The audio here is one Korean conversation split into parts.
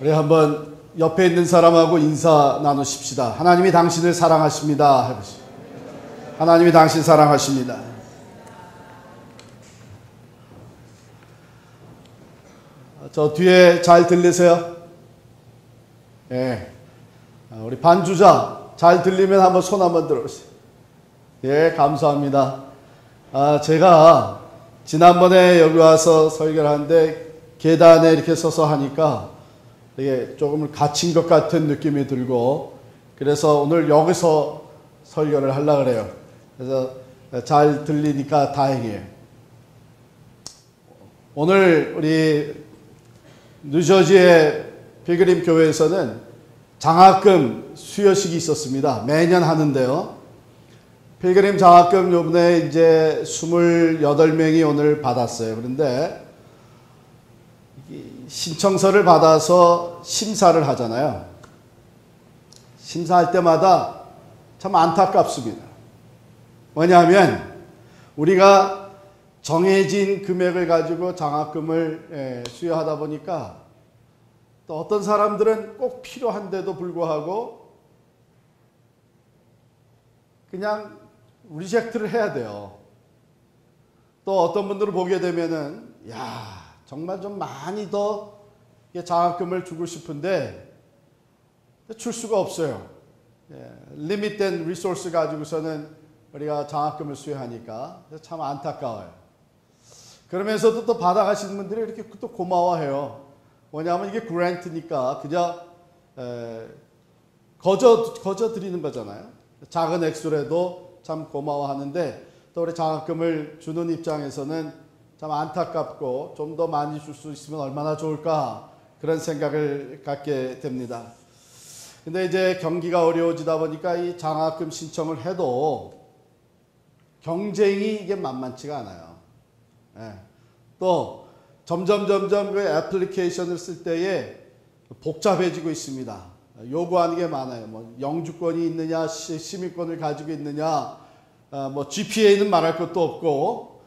우리 한번 옆에 있는 사람하고 인사 나누십시다. 하나님이 당신을 사랑하십니다. 해보시죠. 하나님이 당신 사랑하십니다. 저 뒤에 잘 들리세요? 예. 우리 반주자 잘 들리면 한번 손 한번 들어보세요. 예, 감사합니다. 제가 지난번에 여기 와서 설교를 하는데 계단에 이렇게 서서 하니까 이게 조금 갇힌 것 같은 느낌이 들고, 그래서 오늘 여기서 설교를 하려고 그래요. 그래서 잘 들리니까 다행이에요. 오늘 우리 뉴저지의 필그림 교회에서는 장학금 수여식이 있었습니다. 매년 하는데요. 필그림 장학금 요번에 이제 28명이 오늘 받았어요. 그런데 신청서를 받아서 심사를 하잖아요. 심사할 때마다 참 안타깝습니다. 뭐냐면 우리가 정해진 금액을 가지고 장학금을 수여하다 보니까 또 어떤 사람들은 꼭 필요한데도 불구하고 그냥 리젝트를 해야 돼요. 또 어떤 분들을 보게 되면은 정말 좀 많이 더 장학금을 주고 싶은데 줄 수가 없어요. 리밋된 리소스 가지고서는 우리가 장학금을 수여하니까 참 안타까워요. 그러면서도 또 받아가시는 분들이 이렇게 또 고마워해요. 뭐냐면 이게 그랜트니까 그저 거저 드리는 거잖아요. 작은 액수라도 참 고마워하는데 또 우리 장학금을 주는 입장에서는 참 안타깝고 좀 더 많이 줄 수 있으면 얼마나 좋을까 그런 생각을 갖게 됩니다. 근데 이제 경기가 어려워지다 보니까 이 장학금 신청을 해도 경쟁이 이게 만만치가 않아요. 또 점점 그 애플리케이션을 쓸 때에 복잡해지고 있습니다. 요구하는 게 많아요. 뭐 영주권이 있느냐, 시민권을 가지고 있느냐, 뭐 GPA는 말할 것도 없고,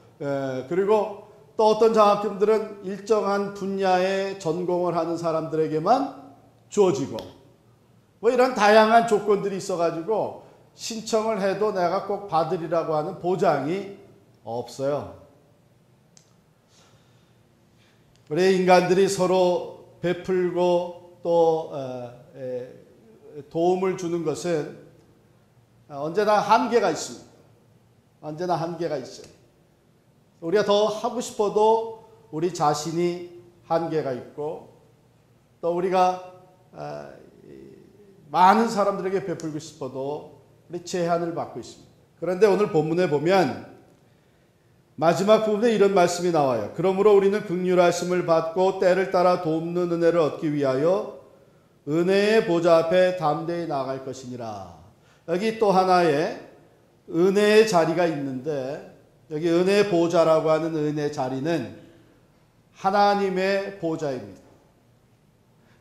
그리고 또 어떤 장학금들은 일정한 분야에 전공을 하는 사람들에게만 주어지고, 뭐 이런 다양한 조건들이 있어가지고 신청을 해도 내가 꼭 받으리라고 하는 보장이 없어요. 우리 인간들이 서로 베풀고 또 도움을 주는 것은 언제나 한계가 있습니다. 언제나 한계가 있어요. 우리가 더 하고 싶어도 우리 자신이 한계가 있고, 또 우리가 많은 사람들에게 베풀고 싶어도 우리 제한을 받고 있습니다. 그런데 오늘 본문에 보면 마지막 부분에 이런 말씀이 나와요. 그러므로 우리는 긍휼하심을 받고 때를 따라 돕는 은혜를 얻기 위하여 은혜의 보좌 앞에 담대히 나아갈 것이니라. 여기 또 하나의 은혜의 자리가 있는데, 여기 은혜의 보좌라고 하는 은혜의 자리는 하나님의 보좌입니다.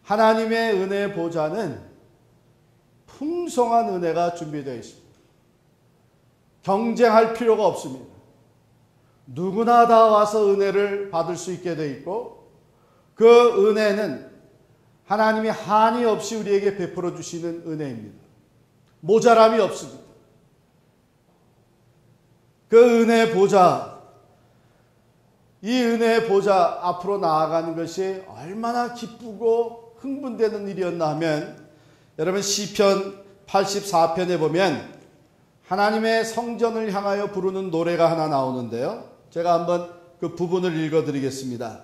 하나님의 은혜의 보좌는 풍성한 은혜가 준비되어 있습니다. 경쟁할 필요가 없습니다. 누구나 다 와서 은혜를 받을 수 있게 되어 있고, 그 은혜는 하나님이 한이 없이 우리에게 베풀어 주시는 은혜입니다. 모자람이 없습니다. 그 은혜의 보좌, 이 은혜의 보좌 앞으로 나아가는 것이 얼마나 기쁘고 흥분되는 일이었나 하면, 여러분 시편 84편에 보면 하나님의 성전을 향하여 부르는 노래가 하나 나오는데요. 제가 한번 그 부분을 읽어드리겠습니다.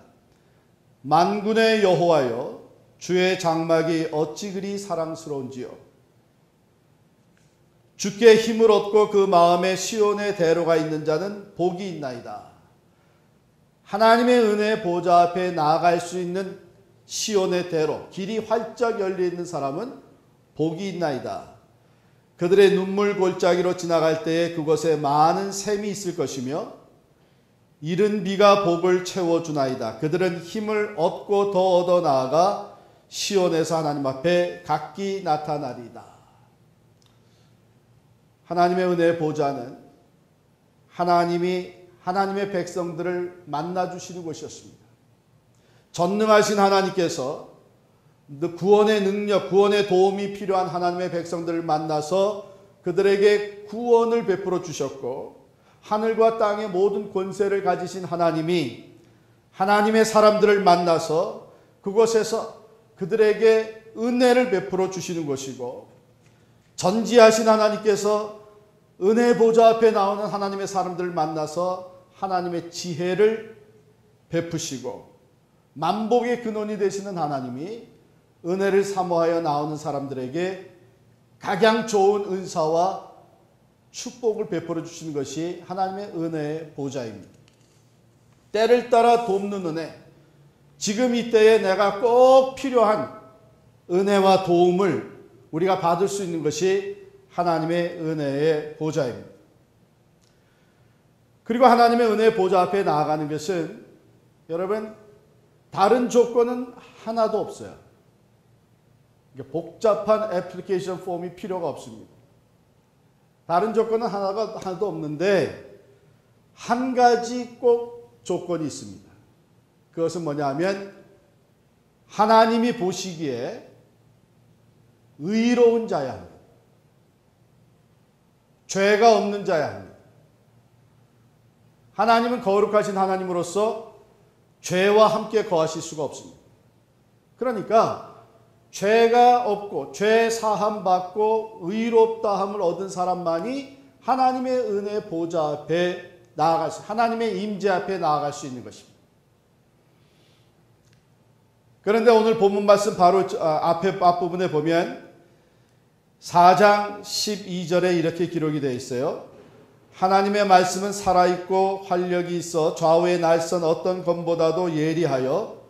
만군의 여호와여, 주의 장막이 어찌 그리 사랑스러운지요. 주께 힘을 얻고 그 마음에 시온의 대로가 있는 자는 복이 있나이다. 하나님의 은혜의 보좌 앞에 나아갈 수 있는 시온의 대로, 길이 활짝 열려있는 사람은 복이 있나이다. 그들의 눈물 골짜기로 지나갈 때에 그곳에 많은 샘이 있을 것이며 이른 비가 복을 채워주나이다. 그들은 힘을 얻고 더 얻어 나아가 시온에서 하나님 앞에 각기 나타나리이다. 하나님의 은혜의 보좌는 하나님이 하나님의 백성들을 만나주시는 곳이었습니다. 전능하신 하나님께서 구원의 능력, 구원의 도움이 필요한 하나님의 백성들을 만나서 그들에게 구원을 베풀어 주셨고, 하늘과 땅의 모든 권세를 가지신 하나님이 하나님의 사람들을 만나서 그곳에서 그들에게 은혜를 베풀어 주시는 것이고, 전지하신 하나님께서 은혜 보좌 앞에 나오는 하나님의 사람들을 만나서 하나님의 지혜를 베푸시고, 만복의 근원이 되시는 하나님이 은혜를 사모하여 나오는 사람들에게 각양 좋은 은사와 축복을 베풀어 주시는 것이 하나님의 은혜의 보좌입니다. 때를 따라 돕는 은혜, 지금 이때에 내가 꼭 필요한 은혜와 도움을 우리가 받을 수 있는 것이 하나님의 은혜의 보좌입니다. 그리고 하나님의 은혜의 보좌 앞에 나아가는 것은 여러분 다른 조건은 하나도 없어요. 복잡한 애플리케이션 폼이 필요가 없습니다. 다른 조건은 하나도 없는데 한 가지 꼭 조건이 있습니다. 그것은 뭐냐 하면 하나님이 보시기에 의로운 자야 합니다. 죄가 없는 자야 합니다. 하나님은 거룩하신 하나님으로서 죄와 함께 거하실 수가 없습니다. 그러니까 죄가 없고 죄 사함 받고 의롭다함을 얻은 사람만이 하나님의 은혜 보좌 앞에 나아갈 수, 하나님의 임재 앞에 나아갈 수 있는 것입니다. 그런데 오늘 본문 말씀 바로 앞부분에 보면 4장 12절에 이렇게 기록이 되어 있어요. 하나님의 말씀은 살아있고 활력이 있어 좌우에 날선 어떤 검보다도 예리하여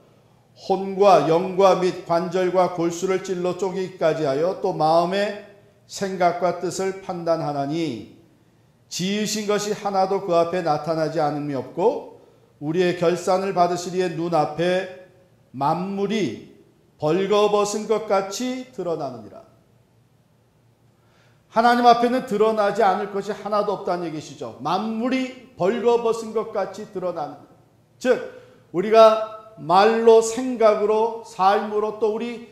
혼과 영과 및 관절과 골수를 찔러 쪼개기까지 하여 또 마음의 생각과 뜻을 판단하나니 지으신 것이 하나도 그 앞에 나타나지 않음이 없고 우리의 결산을 받으시리에 눈앞에 만물이 벌거벗은 것 같이 드러나느니라. 하나님 앞에는 드러나지 않을 것이 하나도 없다는 얘기시죠. 만물이 벌거벗은 것 같이 드러나는, 즉 우리가 말로 생각으로 삶으로 또 우리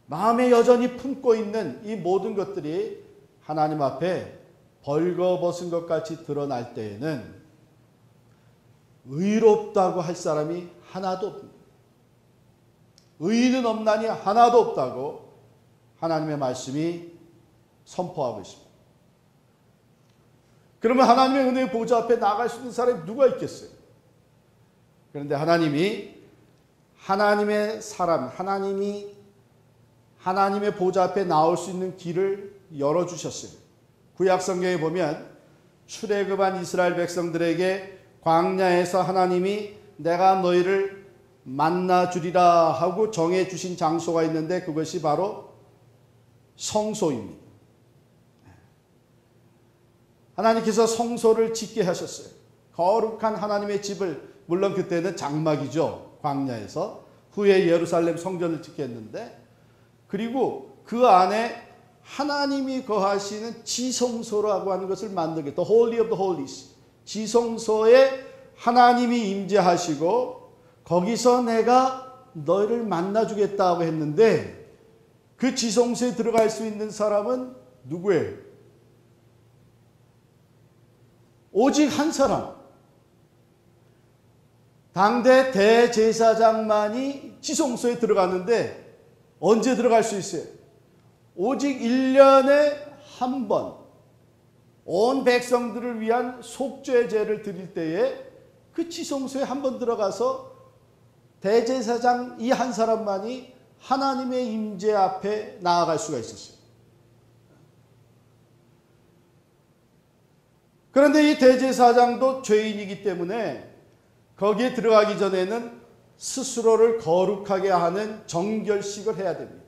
마음에 여전히 품고 있는 이 모든 것들이 하나님 앞에 벌거벗은 것 같이 드러날 때에는 의롭다고 할 사람이 하나도 없습니다. 의인은 없나니 하나도 없다고 하나님의 말씀이 선포하고 있습니다. 그러면 하나님의 은혜의 보좌 앞에 나아갈 수 있는 사람이 누가 있겠어요? 그런데 하나님이 하나님의 사람, 하나님이 하나님의 보좌 앞에 나올 수 있는 길을 열어주셨어요. 구약 성경에 보면 출애굽한 이스라엘 백성들에게 광야에서 하나님이 내가 너희를 만나 주리라 하고 정해 주신 장소가 있는데 그것이 바로 성소입니다. 하나님께서 성소를 짓게 하셨어요. 거룩한 하나님의 집을, 물론 그때는 장막이죠. 광야에서. 후에 예루살렘 성전을 짓게 했는데, 그리고 그 안에 하나님이 거하시는 지성소라고 하는 것을 만들게, The Holy of the Holies, 지성소에 하나님이 임재하시고 거기서 내가 너희를 만나주겠다고 했는데 그 지성소에 들어갈 수 있는 사람은 누구예요? 오직 한 사람, 당대 대제사장만이 지성소에 들어갔는데 언제 들어갈 수 있어요? 오직 1년에 한 번 온 백성들을 위한 속죄제를 드릴 때에 그 지성소에 한 번 들어가서 대제사장 이 한 사람만이 하나님의 임재 앞에 나아갈 수가 있었어요. 그런데 이 대제사장도 죄인이기 때문에 거기에 들어가기 전에는 스스로를 거룩하게 하는 정결식을 해야 됩니다.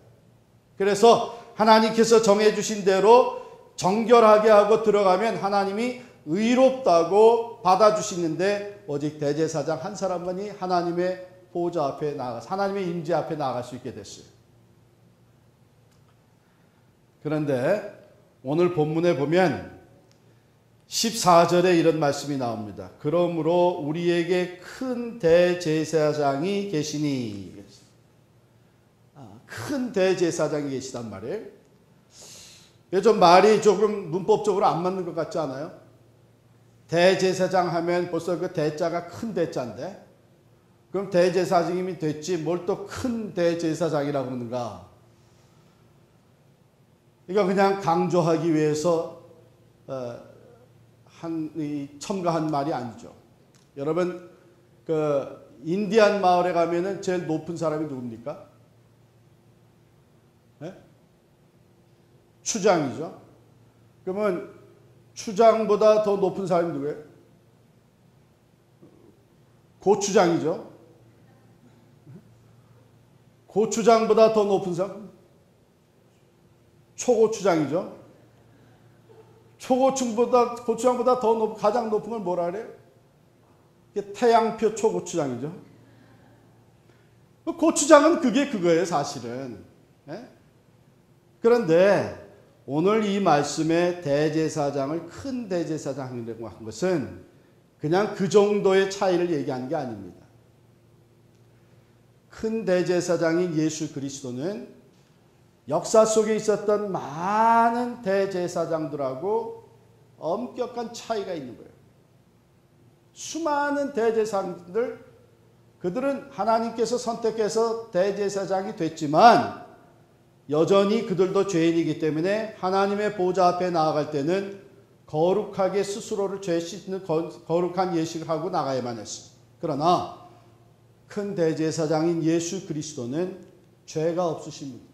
그래서 하나님께서 정해주신 대로 정결하게 하고 들어가면 하나님이 의롭다고 받아주시는데 오직 대제사장 한 사람만이 하나님의 보좌 앞에 나아가서 하나님의 임재 앞에 나아갈 수 있게 됐어요. 그런데 오늘 본문에 보면 14절에 이런 말씀이 나옵니다. 그러므로 우리에게 큰 대제사장이 계시니. 큰 대제사장이 계시단 말이에요. 좀 말이 조금 문법적으로 안 맞는 것 같지 않아요? 대제사장 하면 벌써 그 대자가 큰 대자인데, 그럼 대제사장님이 됐지 뭘 또 큰 대제사장이라고 그러는가? 이거 그냥 강조하기 위해서 첨가한 말이 아니죠. 여러분, 그 인디안 마을에 가면은 제일 높은 사람이 누굽니까? 네? 추장이죠. 그러면 추장보다 더 높은 사람이 누구예요? 고추장이죠. 고추장보다 더 높은 사람? 초고추장이죠. 고추장보다 더 가장 높은 걸 뭐라 그래요? 태양표 초고추장이죠. 고추장은 그거예요, 사실은. 예? 그런데 오늘 이 말씀에 대제사장을 큰 대제사장이라고 한 것은 그냥 그 정도의 차이를 얘기하는 게 아닙니다. 큰 대제사장인 예수 그리스도는 역사 속에 있었던 많은 대제사장들하고 엄격한 차이가 있는 거예요. 수많은 대제사장들, 그들은 하나님께서 선택해서 대제사장이 됐지만 여전히 그들도 죄인이기 때문에 하나님의 보좌 앞에 나아갈 때는 거룩하게 스스로를 죄 씻는 거룩한 예식을 하고 나가야만 했습니다. 그러나 큰 대제사장인 예수 그리스도는 죄가 없으신 분,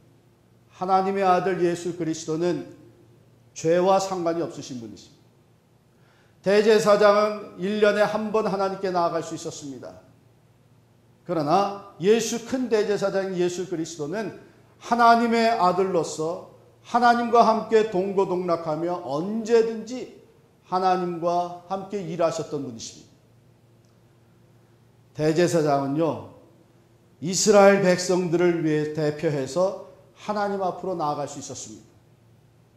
하나님의 아들 예수 그리스도는 죄와 상관이 없으신 분이십니다. 대제사장은 1년에 한 번 하나님께 나아갈 수 있었습니다. 그러나 큰 대제사장인 예수 그리스도는 하나님의 아들로서 하나님과 함께 동고동락하며 언제든지 하나님과 함께 일하셨던 분이십니다. 대제사장은요, 이스라엘 백성들을 위해 대표해서 하나님 앞으로 나아갈 수 있었습니다.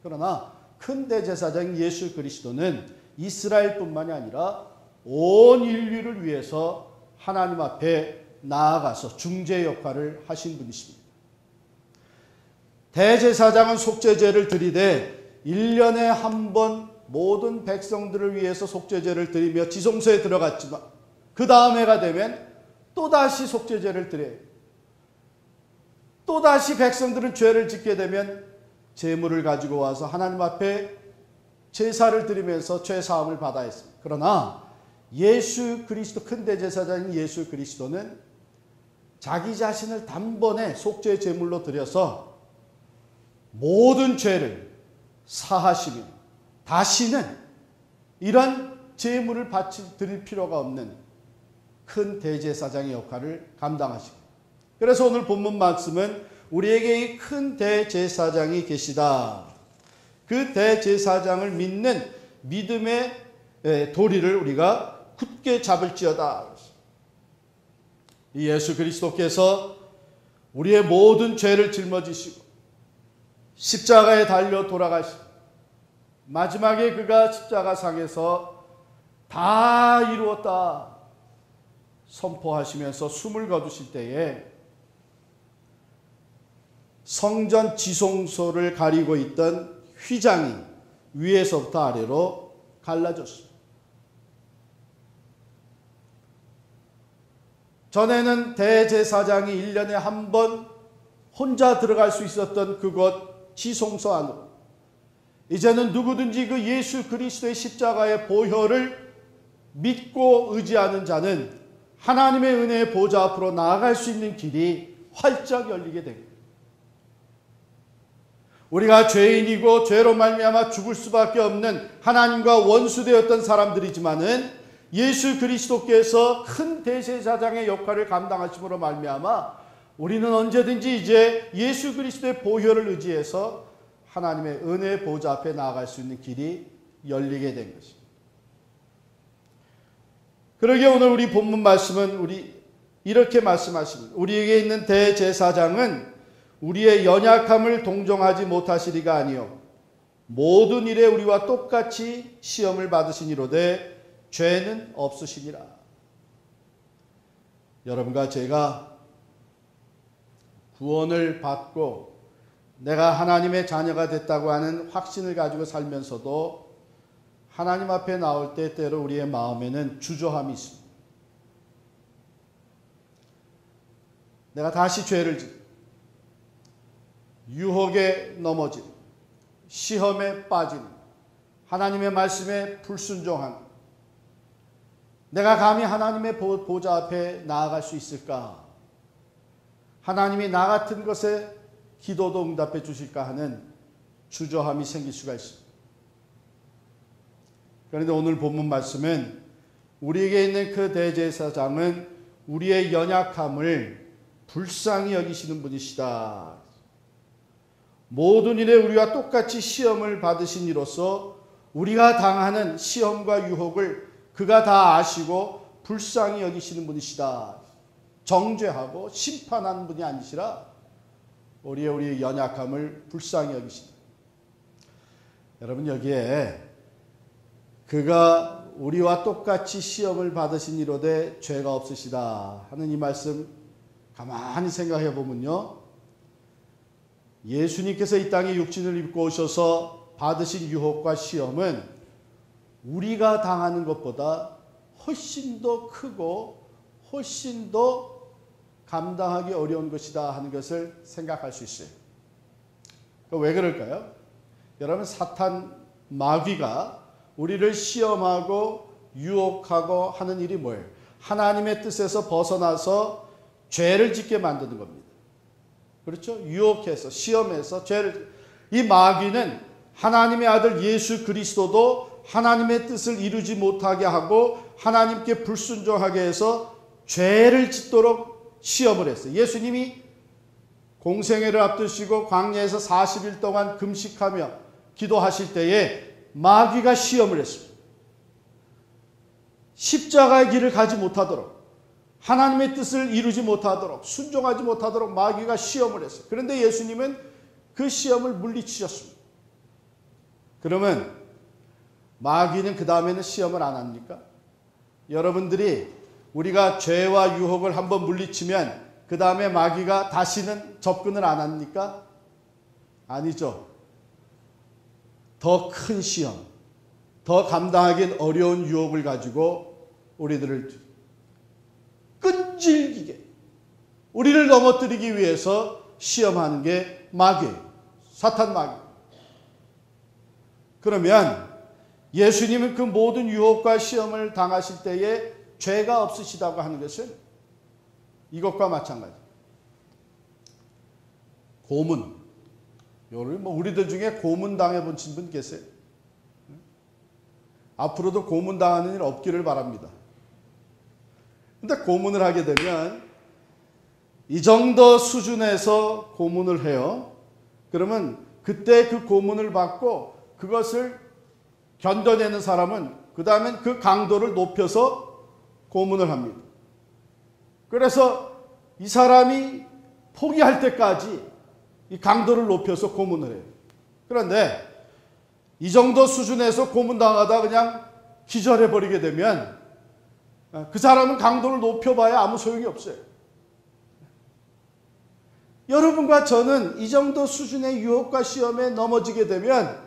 그러나 큰 대제사장인 예수 그리스도는 이스라엘뿐만이 아니라 온 인류를 위해서 하나님 앞에 나아가서 중재 역할을 하신 분이십니다. 대제사장은 속죄제를 드리되 1년에 한 번 모든 백성들을 위해서 속죄제를 드리며 지성소에 들어갔지만 그 다음 해가 되면 또다시 속죄제를 드려요. 또다시 백성들은 죄를 짓게 되면 제물을 가지고 와서 하나님 앞에 제사를 드리면서 죄 사함을 받아야 했습니다. 그러나 예수 그리스도, 큰 대제사장인 예수 그리스도는 자기 자신을 단번에 속죄 제물로 드려서 모든 죄를 사하시며 다시는 이런 제물을 드릴 필요가 없는 큰 대제사장의 역할을 감당하시고, 그래서 오늘 본문 말씀은 우리에게 이 큰 대제사장이 계시다. 그 대제사장을 믿는 믿음의 도리를 우리가 굳게 잡을지어다. 이 예수 그리스도께서 우리의 모든 죄를 짊어지시고 십자가에 달려 돌아가시고 마지막에 그가 십자가상에서 다 이루었다 선포하시면서 숨을 거두실 때에 성전 지성소를 가리고 있던 휘장이 위에서부터 아래로 갈라졌습니다. 전에는 대제사장이 1년에 한 번 혼자 들어갈 수 있었던 그곳 지성소 안으로 이제는 누구든지 그 예수 그리스도의 십자가의 보혈을 믿고 의지하는 자는 하나님의 은혜의 보좌 앞으로 나아갈 수 있는 길이 활짝 열리게 됩니다. 우리가 죄인이고 죄로 말미암아 죽을 수밖에 없는 하나님과 원수되었던 사람들이지만은 예수 그리스도께서 큰 대제사장의 역할을 감당하심으로 말미암아 우리는 언제든지 이제 예수 그리스도의 보혈을 의지해서 하나님의 은혜의 보좌 앞에 나아갈 수 있는 길이 열리게 된 것입니다. 그러기에 오늘 우리 본문 말씀은 이렇게 말씀하십니다. 우리에게 있는 대제사장은 우리의 연약함을 동정하지 못하시리가 아니요 모든 일에 우리와 똑같이 시험을 받으시니로되 죄는 없으시니라. 여러분과 제가 구원을 받고 내가 하나님의 자녀가 됐다고 하는 확신을 가지고 살면서도 하나님 앞에 나올 때 때로 우리의 마음에는 주저함이 있습니다. 내가 다시 죄를 짓고 유혹에 넘어진, 시험에 빠진, 하나님의 말씀에 불순종한, 내가 감히 하나님의 보좌 앞에 나아갈 수 있을까? 하나님이 나 같은 것에 기도도 응답해 주실까 하는 주저함이 생길 수가 있습니다. 그런데 오늘 본문 말씀은 우리에게 있는 그 대제사장은 우리의 연약함을 불쌍히 여기시는 분이시다. 모든 일에 우리와 똑같이 시험을 받으신 이로써 우리가 당하는 시험과 유혹을 그가 다 아시고 불쌍히 여기시는 분이시다. 정죄하고 심판하는 분이 아니시라 우리의 연약함을 불쌍히 여기신다. 여러분, 여기에 그가 우리와 똑같이 시험을 받으신 이로되 죄가 없으시다 하는 이 말씀 가만히 생각해 보면요, 예수님께서 이 땅에 육신을 입고 오셔서 받으신 유혹과 시험은 우리가 당하는 것보다 훨씬 더 크고 훨씬 더 감당하기 어려운 것이다 하는 것을 생각할 수 있어요. 왜 그럴까요? 여러분, 사탄 마귀가 우리를 시험하고 유혹하고 하는 일이 뭐예요? 하나님의 뜻에서 벗어나서 죄를 짓게 만드는 겁니다. 그렇죠? 유혹해서, 시험해서 죄를. 이 마귀는 하나님의 아들 예수 그리스도도 하나님의 뜻을 이루지 못하게 하고 하나님께 불순종하게 해서 죄를 짓도록 시험을 했어요. 예수님이 공생애를 앞두시고 광야에서 40일 동안 금식하며 기도하실 때에 마귀가 시험을 했습니다. 십자가의 길을 가지 못하도록, 하나님의 뜻을 이루지 못하도록, 순종하지 못하도록 마귀가 시험을 했어요. 그런데 예수님은 그 시험을 물리치셨습니다. 그러면 마귀는 그 다음에는 시험을 안 합니까? 여러분들이 우리가 죄와 유혹을 한번 물리치면 그 다음에 마귀가 다시는 접근을 안 합니까? 아니죠. 더 큰 시험, 더 감당하기는 어려운 유혹을 가지고 우리들을 끈질기게 우리를 넘어뜨리기 위해서 시험하는 게 마귀예요. 사탄 마귀. 그러면 예수님은 그 모든 유혹과 시험을 당하실 때에 죄가 없으시다고 하는 것은 이것과 마찬가지입니다. 고문. 우리들 중에 고문 당해보신 분 계세요? 앞으로도 고문 당하는 일 없기를 바랍니다. 근데 고문을 하게 되면 이 정도 수준에서 고문을 해요. 그러면 그때 그 고문을 받고 그것을 견뎌내는 사람은 그 다음엔 그 강도를 높여서 고문을 합니다. 그래서 이 사람이 포기할 때까지 이 강도를 높여서 고문을 해요. 그런데 이 정도 수준에서 고문당하다 그냥 기절해버리게 되면 그 사람은 강도를 높여봐야 아무 소용이 없어요. 여러분과 저는 이 정도 수준의 유혹과 시험에 넘어지게 되면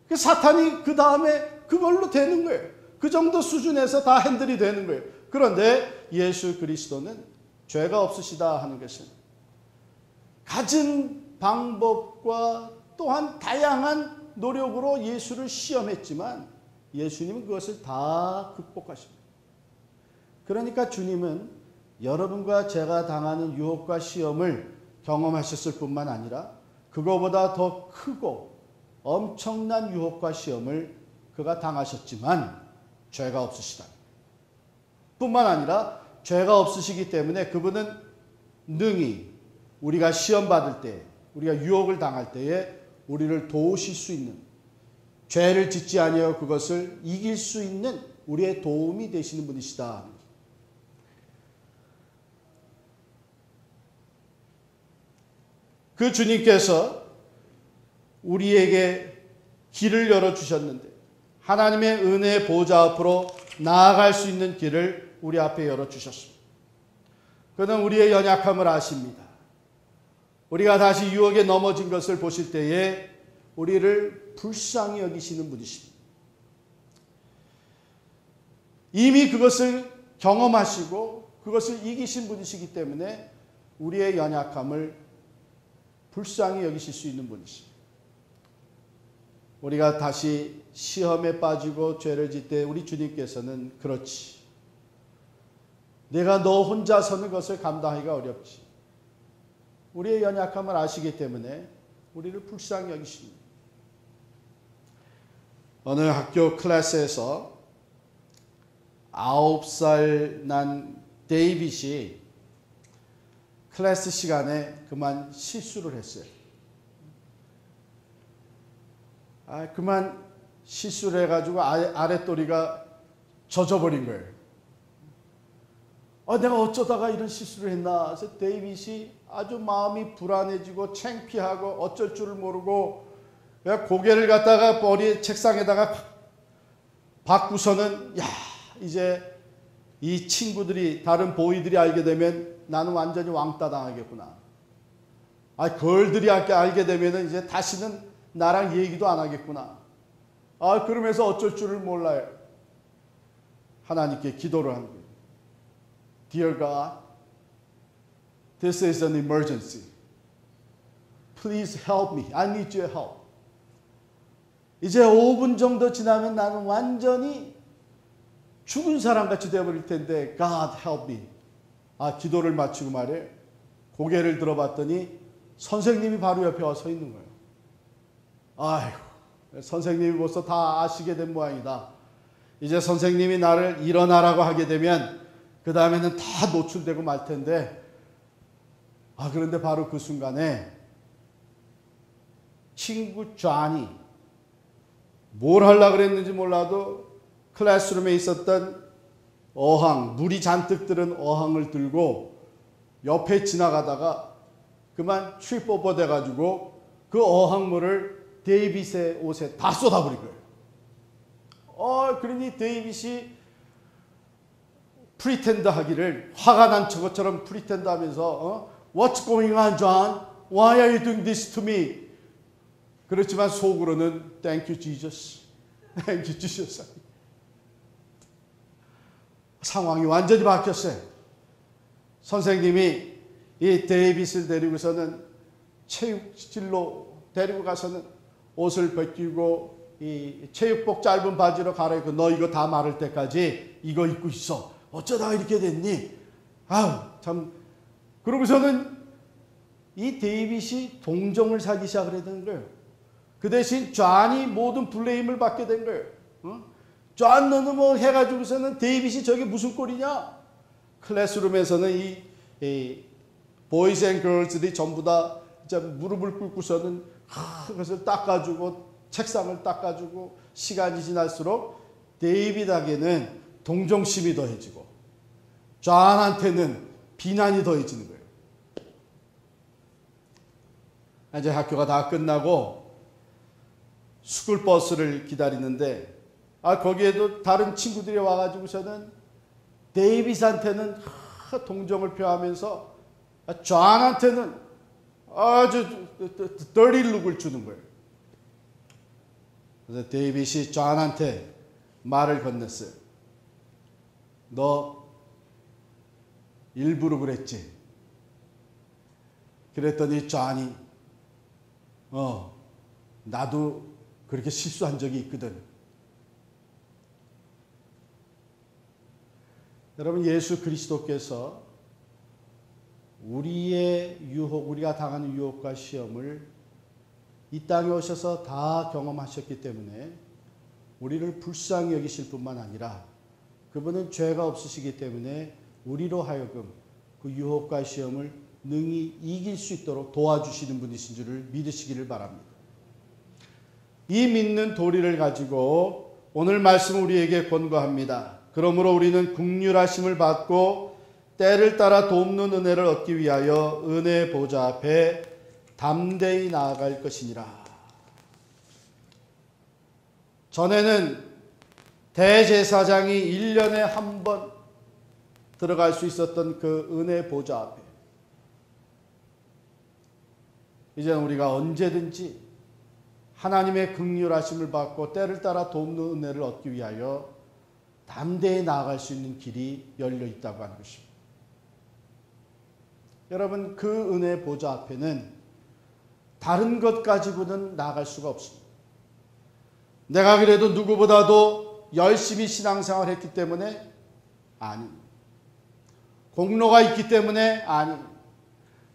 그 사탄이 그 다음에 그걸로 되는 거예요. 그 정도 수준에서 다 핸들이 되는 거예요. 그런데 예수 그리스도는 죄가 없으시다 하는 것은 가진 방법과 또한 다양한 노력으로 예수를 시험했지만 예수님은 그것을 다 극복하십니다. 그러니까 주님은 여러분과 제가 당하는 유혹과 시험을 경험하셨을 뿐만 아니라 그거보다 더 크고 엄청난 유혹과 시험을 그가 당하셨지만 죄가 없으시다. 뿐만 아니라 죄가 없으시기 때문에 그분은 능히 우리가 시험받을 때, 우리가 유혹을 당할 때에 우리를 도우실 수 있는, 죄를 짓지 아니하여 그것을 이길 수 있는 우리의 도움이 되시는 분이시다. 그 주님께서 우리에게 길을 열어주셨는데 하나님의 은혜의 보좌 앞으로 나아갈 수 있는 길을 우리 앞에 열어주셨습니다. 그는 우리의 연약함을 아십니다. 우리가 다시 유혹에 넘어진 것을 보실 때에 우리를 불쌍히 여기시는 분이십니다. 이미 그것을 경험하시고 그것을 이기신 분이시기 때문에 우리의 연약함을 불쌍히 여기실 수 있는 분이십니다. 우리가 다시 시험에 빠지고 죄를 짓 때 우리 주님께서는 그렇지. 내가 너 혼자 서는 것을 감당하기가 어렵지. 우리의 연약함을 아시기 때문에 우리를 불쌍히 여기십니다. 어느 학교 클래스에서 9살 난 데이빗이 클래스 시간에 그만 실수를 했어요. 그만 실수를 해가지고 아랫도리가 젖어버린 거예요. 내가 어쩌다가 이런 실수를 했나. 그래서 데이빗이 아주 마음이 불안해지고 창피하고 어쩔 줄을 모르고 고개를 갖다가 머리 책상에다가 박고서는 이제 이 친구들이 다른 보이들이 알게 되면 나는 완전히 왕따 당하겠구나. 걸들이 알게 되면 이제 다시는 나랑 얘기도 안 하겠구나. 그러면서 어쩔 줄을 몰라요. 하나님께 기도를 한 거예요. Dear God, this is an emergency. Please help me. I need your help. 이제 5분 정도 지나면 나는 완전히 죽은 사람같이 되어버릴 텐데 God help me. 기도를 마치고 말이에요. 고개를 들어봤더니 선생님이 바로 옆에 와 서 있는 거예요. 아이고, 선생님이 벌써 다 아시게 된 모양이다. 이제 선생님이 나를 일어나라고 하게 되면 그 다음에는 다 노출되고 말 텐데 그런데 바로 그 순간에 친구 존이 뭘 하려고 그랬는지 몰라도 클래스룸에 있었던 어항, 물이 잔뜩 들은 어항을 들고 옆에 지나가다가 그만 트립오버 돼가지고 그 어항물을 데이빗의 옷에 다 쏟아버린 거예요. 그러니 데이빗이 프리텐드 하기를 화가 난 것처럼 프리텐드 하면서 What's going on, John? Why are you doing this to me? 그렇지만 속으로는 Thank you, Jesus. Thank you, Jesus. 상황이 완전히 바뀌었어요. 선생님이 이 데이빗을 데리고서는 체육실로 데리고 가서는 옷을 벗기고 이 체육복 짧은 바지로 갈아입고 너 이거 다 마를 때까지 이거 입고 있어. 어쩌다가 이렇게 됐니? 참. 그러고서는 이 데이빗이 동정을 사기 시작을 했던 거예요. 그 대신 존이 모든 블레임을 받게 된 거예요. 존 너는 뭐 해가지고서는 데이빗이 저게 무슨 꼴이냐? 클래스룸에서는 이 보이즈 앤 걸즈들이 전부 다 무릎을 꿇고서는 그것을 닦아주고 책상을 닦아주고 시간이 지날수록 데이빗에게는 동정심이 더해지고 존한테는 비난이 더해지는 거예요. 이제 학교가 다 끝나고 스쿨버스를 기다리는데 거기에도 다른 친구들이 와가지고서는 데이빗한테는 동정을 표하면서 존한테는 아주 dirty look을 주는 거예요. 그래서 데이빗이 존한테 말을 건넸어요. 너 일부러 그랬지? 그랬더니 존이 나도 그렇게 실수한 적이 있거든. 여러분, 예수 그리스도께서 우리의 유혹, 우리가 당하는 유혹과 시험을 이 땅에 오셔서 다 경험하셨기 때문에 우리를 불쌍히 여기실 뿐만 아니라 그분은 죄가 없으시기 때문에 우리로 하여금 그 유혹과 시험을 능히 이길 수 있도록 도와주시는 분이신 줄을 믿으시기를 바랍니다. 이 믿는 도리를 가지고 오늘 말씀 우리에게 권고합니다. 그러므로 우리는 긍휼하심을 받고 때를 따라 돕는 은혜를 얻기 위하여 은혜 보좌 앞에 담대히 나아갈 것이니라. 전에는 대제사장이 1년에 한 번 들어갈 수 있었던 그 은혜 보좌 앞에 이제는 우리가 언제든지 하나님의 긍휼하심을 받고 때를 따라 돕는 은혜를 얻기 위하여 담대히 나아갈 수 있는 길이 열려 있다고 하는 것입니다. 여러분, 그 은혜 보좌 앞에는 다른 것 가지고는 나아갈 수가 없습니다. 내가 그래도 누구보다도 열심히 신앙생활을 했기 때문에? 아닙니다. 공로가 있기 때문에? 아닙니다.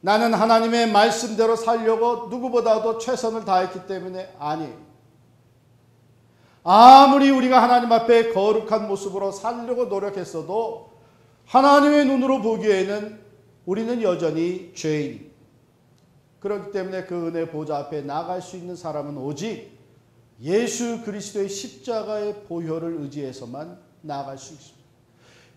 나는 하나님의 말씀대로 살려고 누구보다도 최선을 다했기 때문에? 아니에요. 아무리 우리가 하나님 앞에 거룩한 모습으로 살려고 노력했어도 하나님의 눈으로 보기에는 우리는 여전히 죄인. 그렇기 때문에 그 은혜 보좌 앞에 나갈 수 있는 사람은 오직 예수 그리스도의 십자가의 보혈을 의지해서만 나아갈 수 있습니다.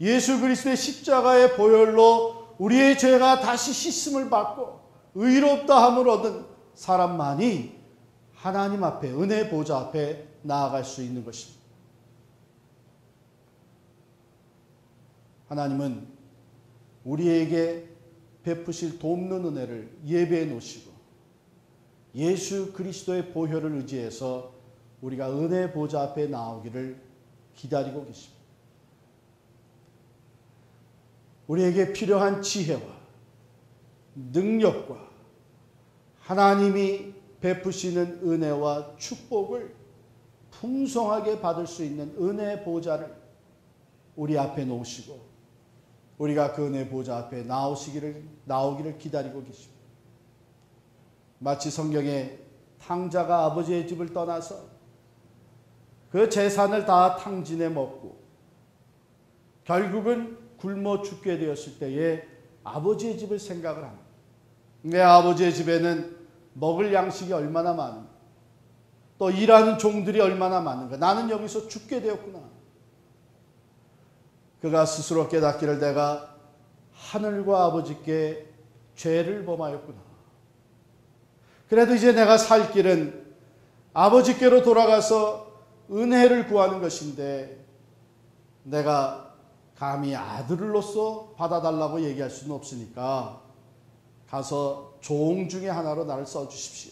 예수 그리스도의 십자가의 보혈로 우리의 죄가 다시 씻음을 받고 의롭다함을 얻은 사람만이 하나님 앞에, 은혜 보좌 앞에 나아갈 수 있는 것입니다. 하나님은 우리에게 베푸실 돕는 은혜를 예배해 놓으시고 예수 그리스도의 보혈을 의지해서 우리가 은혜 보좌 앞에 나오기를 기다리고 계십니다. 우리에게 필요한 지혜와 능력과 하나님이 베푸시는 은혜와 축복을 풍성하게 받을 수 있는 은혜 보좌를 우리 앞에 놓으시고 우리가 그 은혜 보좌 앞에 나오기를 기다리고 계십니다. 마치 성경에 탕자가 아버지의 집을 떠나서 그 재산을 다 탕진해 먹고 결국은 굶어 죽게 되었을 때에 아버지의 집을 생각을 합니다. 내 아버지의 집에는 먹을 양식이 얼마나 많은가, 또 일하는 종들이 얼마나 많은가, 나는 여기서 죽게 되었구나. 그가 스스로 깨닫기를 내가 하늘과 아버지께 죄를 범하였구나. 그래도 이제 내가 살 길은 아버지께로 돌아가서 은혜를 구하는 것인데 내가 감히 아들로서 받아달라고 얘기할 수는 없으니까 가서 종 중에 하나로 나를 써주십시오.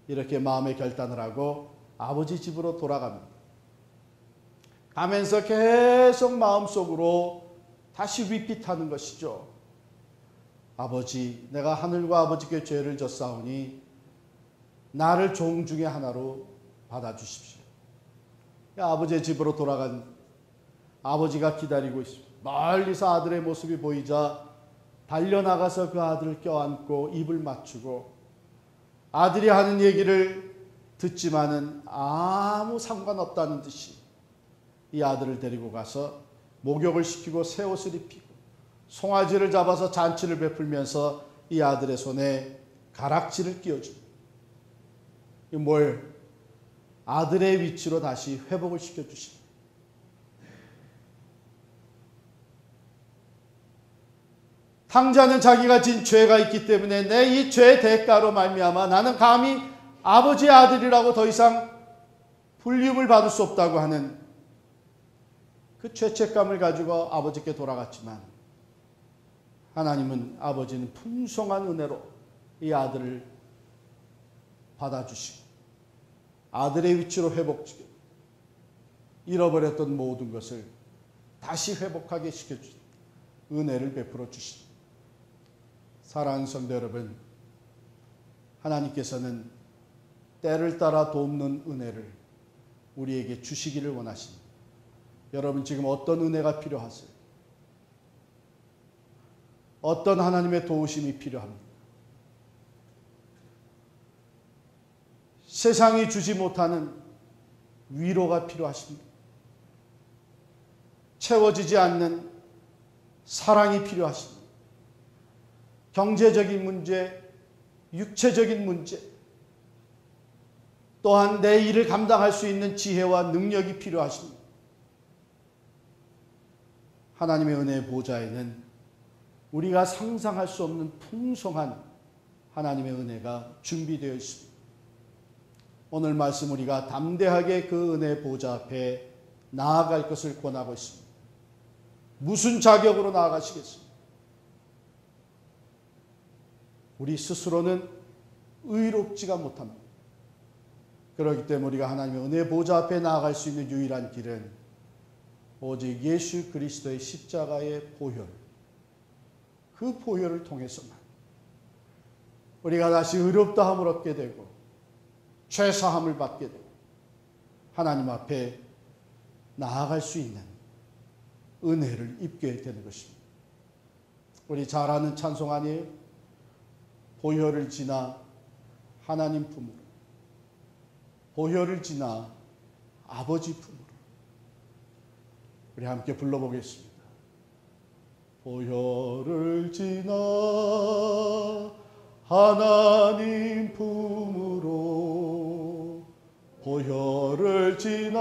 이렇게 마음의 결단을 하고 아버지 집으로 돌아갑니다. 가면서 계속 마음속으로 다시 리핏하는 것이죠. 아버지, 내가 하늘과 아버지께 죄를 졌사오니 나를 종 중에 하나로 받아주십시오. 아버지의 집으로 돌아간 아버지가 기다리고 있습니다. 멀리서 아들의 모습이 보이자 달려나가서 그 아들을 껴안고 입을 맞추고 아들이 하는 얘기를 듣지만은 아무 상관없다는 듯이 이 아들을 데리고 가서 목욕을 시키고 새 옷을 입히고 송아지를 잡아서 잔치를 베풀면서 이 아들의 손에 가락지를 끼워줍니다. 뭘 아들의 위치로 다시 회복을 시켜주십니다. 탕자는 자기가 진 죄가 있기 때문에 내 이 죄 대가로 말미암아 나는 감히 아버지의 아들이라고 더 이상 불림을 받을 수 없다고 하는 그 죄책감을 가지고 아버지께 돌아갔지만 하나님은 아버지는 풍성한 은혜로 이 아들을 받아주시고 아들의 위치로 회복시켜 잃어버렸던 모든 것을 다시 회복하게 시켜주신 은혜를 베풀어 주십니다. 사랑하는 성도 여러분, 하나님께서는 때를 따라 돕는 은혜를 우리에게 주시기를 원하십니다. 여러분 지금 어떤 은혜가 필요하세요? 어떤 하나님의 도우심이 필요합니까? 세상이 주지 못하는 위로가 필요하십니까? 채워지지 않는 사랑이 필요하십니까? 경제적인 문제, 육체적인 문제, 또한 내 일을 감당할 수 있는 지혜와 능력이 필요하십니다. 하나님의 은혜의 보좌에는 우리가 상상할 수 없는 풍성한 하나님의 은혜가 준비되어 있습니다. 오늘 말씀 우리가 담대하게 그 은혜의 보좌 앞에 나아갈 것을 권하고 있습니다. 무슨 자격으로 나아가시겠습니까? 우리 스스로는 의롭지가 못합니다. 그렇기 때문에 우리가 하나님의 은혜 보좌 앞에 나아갈 수 있는 유일한 길은 오직 예수 그리스도의 십자가의 보혈, 그 보혈을 통해서만 우리가 다시 의롭다함을 얻게 되고 죄사함을 받게 되고 하나님 앞에 나아갈 수 있는 은혜를 입게 되는 것입니다. 우리 잘 아는 찬송 아니에요? 보혈을 지나 하나님 품으로, 보혈을 지나 아버지 품으로. 우리 함께 불러보겠습니다. 보혈을 지나 하나님 품으로, 보혈을 지나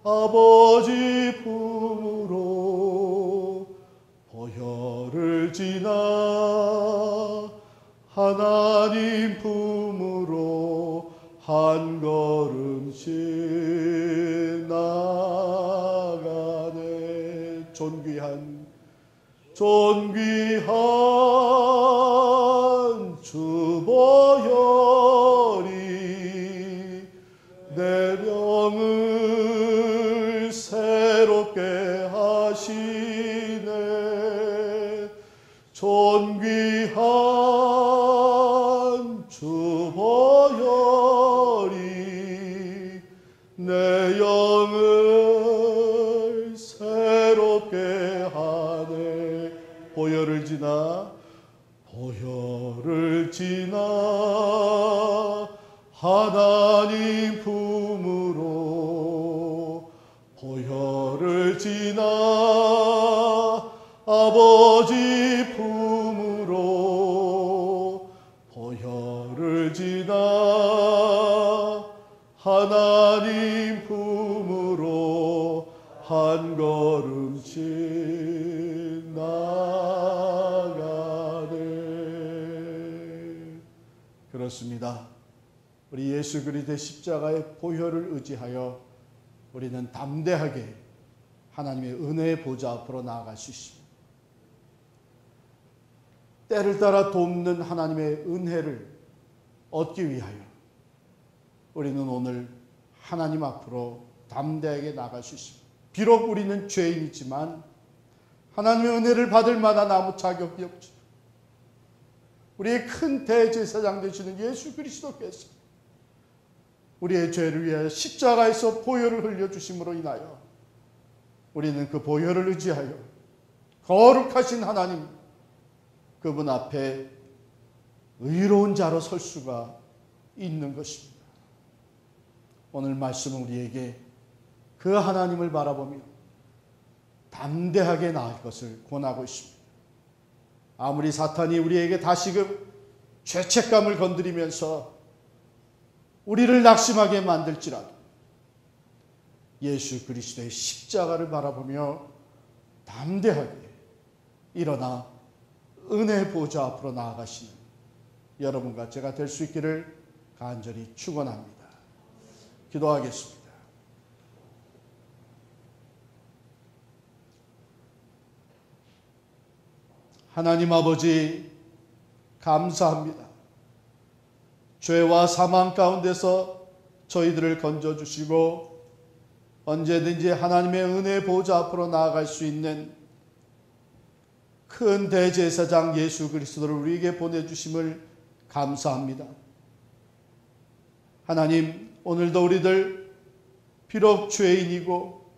아버지 품으로, 보혈을 지나 하나님 품으로 한 걸음씩 나가네. 존귀한 주 보혈이 내 영을 새롭게 하시네. 존귀한 주 보혈이 내 영을 새롭게 하네. 보혈을 지나 하나님 품으로, 보혈을 지나 아버지 품으로, 보혈을 지나 하나님 품으로 한 걸음씩 나가네. 그렇습니다. 우리 예수 그리스도의 십자가의 보혈을 의지하여 우리는 담대하게 하나님의 은혜의 보좌 앞으로 나아갈 수 있습니다. 때를 따라 돕는 하나님의 은혜를 얻기 위하여 우리는 오늘 하나님 앞으로 담대하게 나아갈 수 있습니다. 비록 우리는 죄인이지만 하나님의 은혜를 받을 만한 아무 자격이 없죠. 우리의 큰 대제사장 되시는 예수 그리스도께서 우리의 죄를 위하여 십자가에서 보혈을 흘려주심으로 인하여 우리는 그 보혈을 의지하여 거룩하신 하나님, 그분 앞에 의로운 자로 설 수가 있는 것입니다. 오늘 말씀은 우리에게 그 하나님을 바라보며 담대하게 나아갈 것을 권하고 있습니다. 아무리 사탄이 우리에게 다시금 죄책감을 건드리면서 우리를 낙심하게 만들지라도 예수 그리스도의 십자가를 바라보며 담대하게 일어나 은혜 보좌 앞으로 나아가시는 여러분과 제가 될 수 있기를 간절히 축원합니다. 기도하겠습니다. 하나님 아버지, 감사합니다. 죄와 사망 가운데서 저희들을 건져주시고 언제든지 하나님의 은혜 보좌 앞으로 나아갈 수 있는 큰 대제사장 예수 그리스도를 우리에게 보내주심을 감사합니다. 하나님, 오늘도 우리들 비록 죄인이고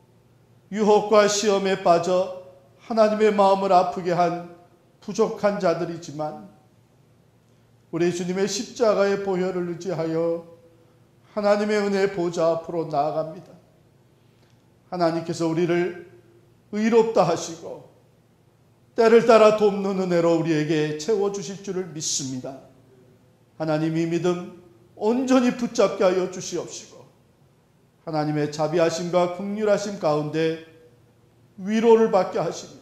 유혹과 시험에 빠져 하나님의 마음을 아프게 한 부족한 자들이지만 우리 주님의 십자가의 보혈을 의지하여 하나님의 은혜 보좌 앞으로 나아갑니다. 하나님께서 우리를 의롭다 하시고 때를 따라 돕는 은혜로 우리에게 채워주실 줄을 믿습니다. 하나님, 이 믿음 온전히 붙잡게 하여 주시옵시고 하나님의 자비하심과 긍휼하심 가운데 위로를 받게 하시며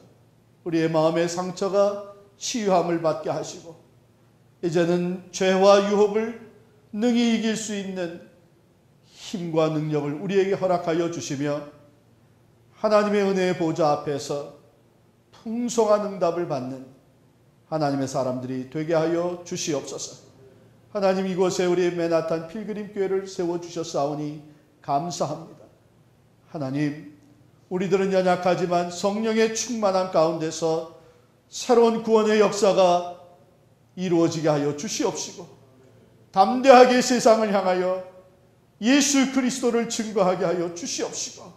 우리의 마음의 상처가 치유함을 받게 하시고 이제는 죄와 유혹을 능히 이길 수 있는 힘과 능력을 우리에게 허락하여 주시며 하나님의 은혜의 보좌 앞에서 풍성한 응답을 받는 하나님의 사람들이 되게 하여 주시옵소서. 하나님, 이곳에 우리 맨하탄 필그림 교회를 세워주셨사오니 감사합니다. 하나님, 우리들은 연약하지만 성령의 충만함 가운데서 새로운 구원의 역사가 이루어지게 하여 주시옵시고, 담대하게 세상을 향하여 예수 그리스도를 증거하게 하여 주시옵시고,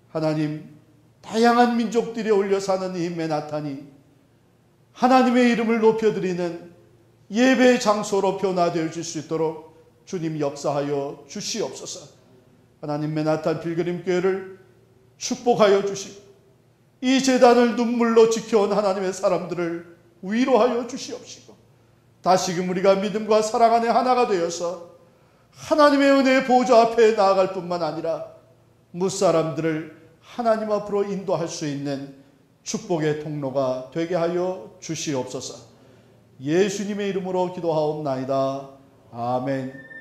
하나님, 다양한 민족들이 올려 사는 이 맨하탄이 하나님의 이름을 높여드리는 예배의 장소로 변화되어 줄 수 있도록 주님 역사하여 주시옵소서. 하나님, 맨하탄 필그림 교회를 축복하여 주시고, 이 제단을 눈물로 지켜온 하나님의 사람들을 위로하여 주시옵시고, 다시금 우리가 믿음과 사랑 안에 하나가 되어서 하나님의 은혜의 보좌 앞에 나아갈 뿐만 아니라 무사람들을 하나님 앞으로 인도할 수 있는 축복의 통로가 되게 하여 주시옵소서. 예수님의 이름으로 기도하옵나이다. 아멘.